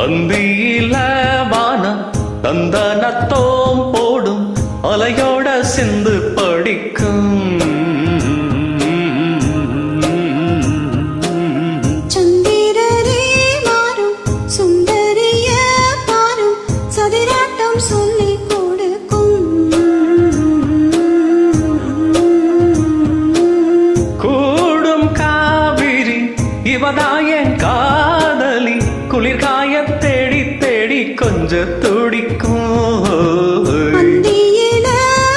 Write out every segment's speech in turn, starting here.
அந்தியில வானம் தந்தனத்தோம் போடும் அலையோட சிந்து படிக்கும் சந்திரரே மாறும் சுந்தரிய பாரும் சதிராட்டம் சொல்லிக் கொடுக்கும் கூடும் காவிரி இவதாயன் காதலி குளிர்காய தேடி தேடி கொஞ்ச துடிக்கும் அந்தியில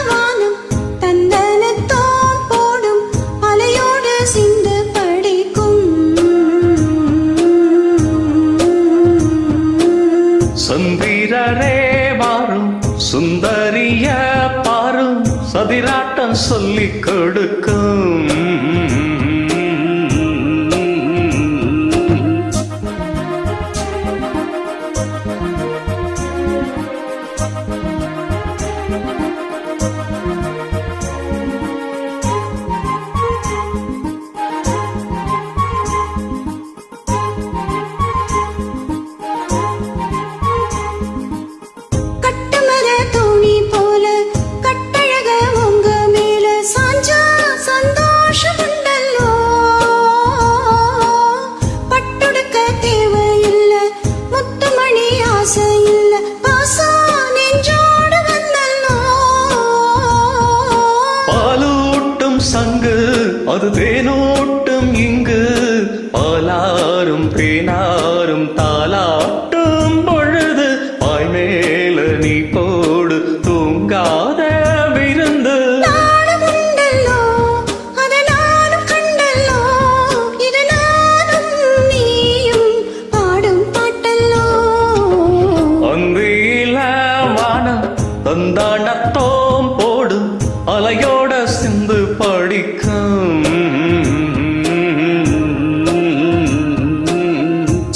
வானம் தந்தனத்தோம் போடும் அலையோடு சிந்து படிக்கும் சந்திரரே வாரும் சுந்தரிய பாரும் சதிராட்டம் சொல்லிக் கொடுக்கும் கட்டுமர தோணி போல கட்டழக உங்க மேல சாஞ்சா சந்தோஷம் உண்டல்லோ பட்டுடுக்க தேவையில்ல முத்துமணி ஆசை இல்ல பாசா நெஞ்சோடு வந்தல்லோ பாலூட்டும் சங்கு அது தேனூட்டும் இங்கு பாலாரும் தேனாரும் தாலாட்டும் பொழுது பாய் மேல நீ போடு தூங்காத விருந்து நானும் உண்டல்லோ அதை நானும் கண்டல்லோ இது நானும் நீயும் பாடும் பாட்டல்லோ அந்தியில வானம் தந்தாண்டத்தோம் போடும் அலையோட சிந்து படிக்கும்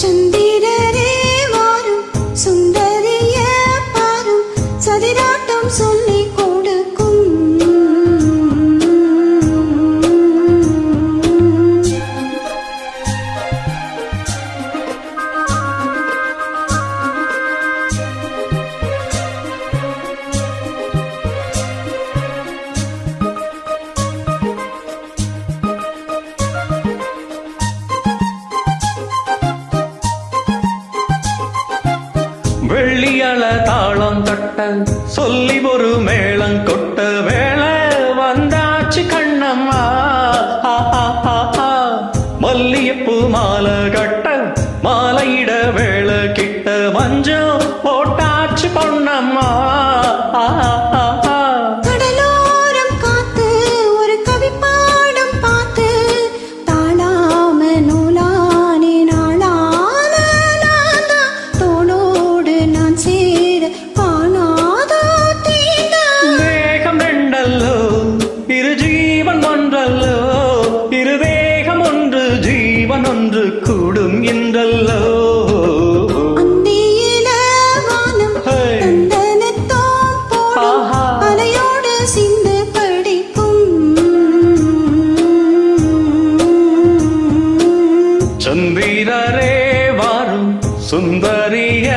சந்திரரே வாரும் சுந்தரிய பாரும் சதிராட்டம் சொல்லிக் கொடுக்கும் வெள்ளியள தாளம் தட்ட சொல்லி ஒரு மேளம் கொட்ட வேளை வந்தாச்சு கண்ணம்மா மல்லியப்பூ மாலை கட்ட மாலையிட வேளை கிட்ட மஞ்சள் போட்டாச்சு பொன்னம்மா கடலோரம் காத்து ஒரு கவி பாடம் பார்த்து தாளாம நூலானே நாளான நாதா தோளோடு நான் சேர காணாதோ தீண்டா மேகம் ரெண்டல்லோ இரு ஜீவன் ஒன்றல்லோ இரு தேகம் ஒன்று ஜீவன் ஒன்று கூடும் என்றல்லோ அந்தியில வானம் தந்தனத்தோம் போடும் அலையோடு சிந்து படிக்கும் சந்திரரே வாரும் சுந்தரிய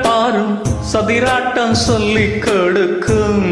பாரும் சதிராட்டம் சொல்லிக் கொடுக்கும்